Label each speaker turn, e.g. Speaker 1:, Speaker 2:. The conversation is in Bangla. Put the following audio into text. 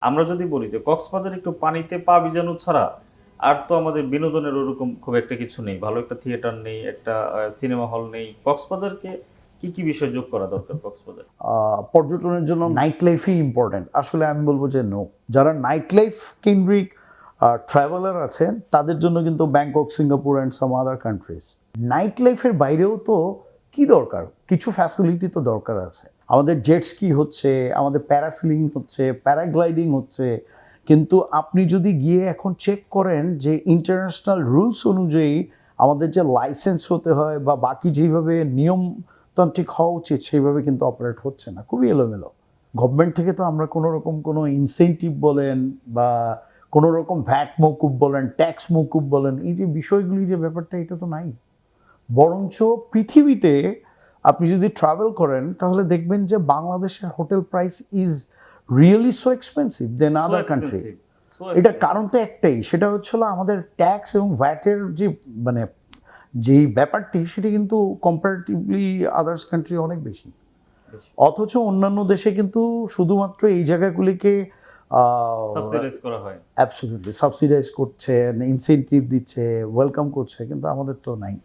Speaker 1: আমরা যদি বলি যে কক্সবাজার একটু পানিতে পা ভিজানো ছাড়া আর তো আমাদের বিনোদনের ওরকম খুব একটা কিছু নেই। ভালো একটা থিয়েটার নেই, একটা সিনেমা হল নেই। কক্সবাজারকে কি বিষয় যোগ করা দরকার কক্সবাজারে?
Speaker 2: পর্যটনের জন্য নাইট লাইফই ইম্পর্টেন্ট। আসলে আমি বলব যে নো। যারা নাইট লাইফ কেন্দ্রিক ট্রাভেলার আছেন তাদের জন্য কিন্তু Bangkok, Singapore and some other countries. Night লাইফের বাইরেও তো কি দরকার? কিছু ফ্যাসিলিটি তো দরকার আছে। আমাদের জেট স্কি হচ্ছে, আমাদের প্যারাসিলিং হচ্ছে, প্যারাগ্লাইডিং হচ্ছে। কিন্তু আপনি যদি গিয়ে এখন চেক করেন যে ইন্টারন্যাশনাল রুলস অনুযায়ী আমাদের যে লাইসেন্স হতে হয় বা বাকি যেভাবে নিয়মতান্ত্রিক হওয়া উচিত সেইভাবে কিন্তু অপারেট হচ্ছে না, খুবই এলোমেলো। গভর্নমেন্ট থেকে তো আমরা কোনো রকম কোনো ইনসেন্টিভ বলেন বা কোনো রকম ভ্যাট মকুব বলেন, ট্যাক্স মকুব বলেন, এই যে বিষয়গুলি যে ব্যাপারটা এটা তো নাই। বরঞ্চ পৃথিবীতে আপনি যদি ট্রাভেল করেন তাহলে দেখবেন যে বাংলাদেশের hotel price is really so expensive than
Speaker 1: so
Speaker 2: other country.
Speaker 1: Expensive, so
Speaker 2: এটার
Speaker 1: এক্সপেনসিভ।
Speaker 2: কারণ তো একটাই, সেটা হচ্ছিল আমাদের ট্যাক্স এবং ভ্যাটের যে মানে যেই ব্যাপারটি সেটা কিন্তু কম্পারেটিভলি আদার্স কান্ট্রি অনেক বেশি।
Speaker 1: বেশি
Speaker 2: অথচ অন্যান্য দেশে কিন্তু শুধুমাত্র এই জায়গাগুলিকে
Speaker 1: সাবসিডাইজ করা হয়।
Speaker 2: অ্যাবসলিউটলি সাবসিডাইজ করছে, ইনসেন্টিভ দিচ্ছে, ওয়েলকাম করছে, কিন্তু আমাদের তো নাই।